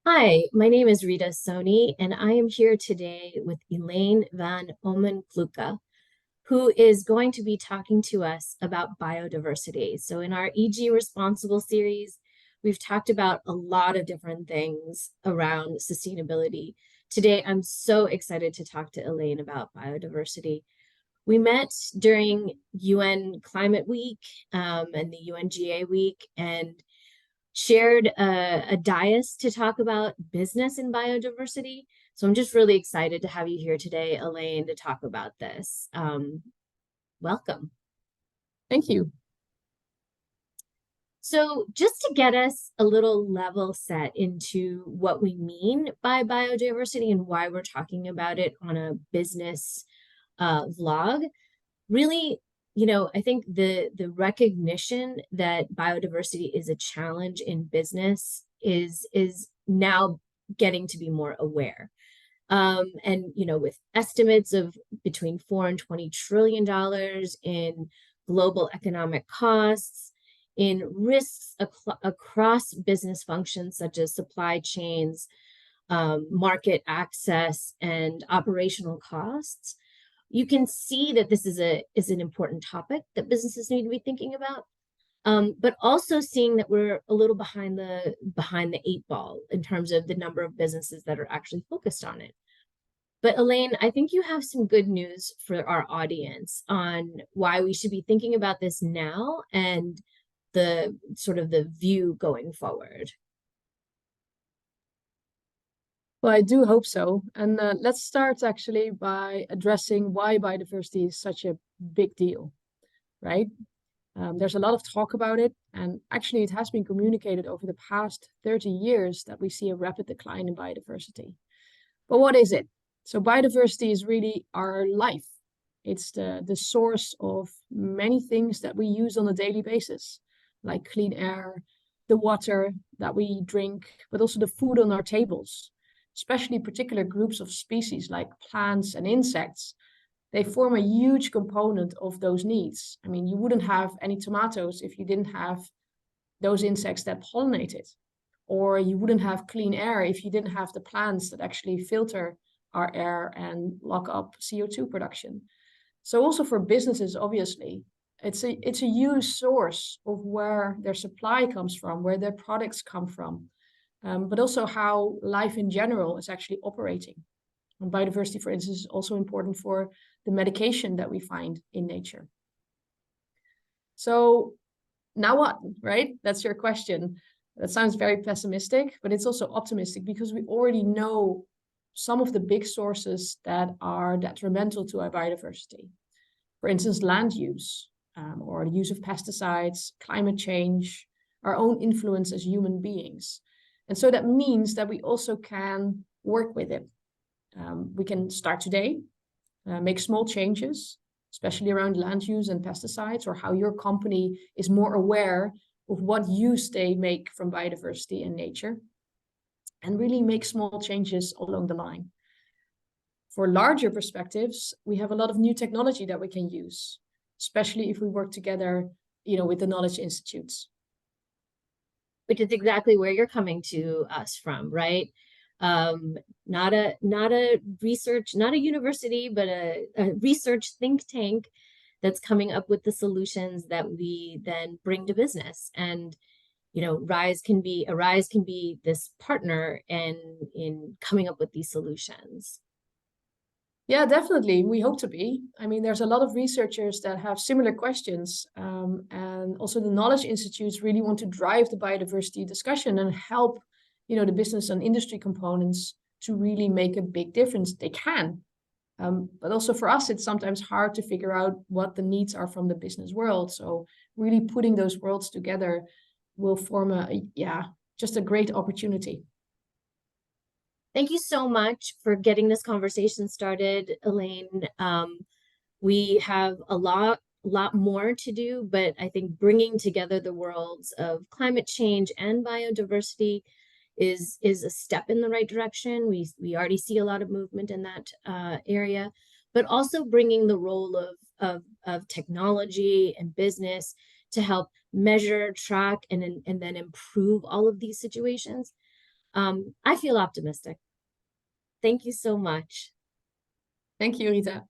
Hi, my name is Rita Soni, and I am here today with Elaine van Ommen Kloeke, who is going to be talking to us about biodiversity. So, in our EG Responsible series, we've talked about a lot of different things around sustainability. Today, I'm so excited to talk to Elaine about biodiversity. We met during UN Climate Week and the UNGA Week, and shared a dais to talk about business and biodiversity. So I'm just really excited to have you here today, Elaine, to talk about this. Welcome. Thank you. So just to get us a little level set into what we mean by biodiversity and why we're talking about it on a business vlog, really, I think the recognition that biodiversity is a challenge in business is now getting to be more aware. And with estimates of between $4 and $20 trillion in global economic costs, in risks across business functions such as supply chains, market access, and operational costs, you can see that this is an important topic that businesses need to be thinking about. But also seeing that we're a little behind the eight ball in terms of the number of businesses that are actually focused on it. But Elaine, I think you have some good news for our audience on why we should be thinking about this now and the sort of the view going forward. Well, I do hope so. And let's start actually by addressing why biodiversity is such a big deal, right? There's a lot of talk about it, and actually it has been communicated over the past 30 years that we see a rapid decline in biodiversity. But what is it? So biodiversity is really our life. It's the source of many things that we use on a daily basis, like clean air, the water that we drink, but also the food on our tables, especially particular groups of species like plants and insects. They form a huge component of those needs. I mean, you wouldn't have any tomatoes if you didn't have those insects that pollinate it, or you wouldn't have clean air if you didn't have the plants that actually filter our air and lock up CO2 production. So also for businesses, obviously, it's a huge source of where their supply comes from, where their products come from, but also how life in general is actually operating. And biodiversity, for instance, is also important for the medication that we find in nature. So now what, right? That's your question. That sounds very pessimistic, but it's also optimistic because we already know some of the big sources that are detrimental to our biodiversity. For instance, land use, or the use of pesticides, climate change, our own influence as human beings. And so that means that we also can work with it. We can start today, make small changes, especially around land use and pesticides, or how your company is more aware of what use they make from biodiversity and nature, and really make small changes along the line. For larger perspectives, we have a lot of new technology that we can use, especially if we work together, with the knowledge institutes. Which is exactly where you're coming to us from, right? Not a research, not a university, but a research think tank that's coming up with the solutions that we then bring to business. And Rise can be this partner in coming up with these solutions. Yeah, definitely. We hope to be. I mean, there's a lot of researchers that have similar questions. And also the knowledge institutes really want to drive the biodiversity discussion and help, the business and industry components to really make a big difference. They can. But also for us, it's sometimes hard to figure out what the needs are from the business world. So really putting those worlds together will form just a great opportunity. Thank you so much for getting this conversation started, Elaine. We have a lot more to do, but I think bringing together the worlds of climate change and biodiversity is a step in the right direction. We already see a lot of movement in that area, but also bringing the role of technology and business to help measure, track, and then improve all of these situations. I feel optimistic. Thank you so much. Thank you, Rita.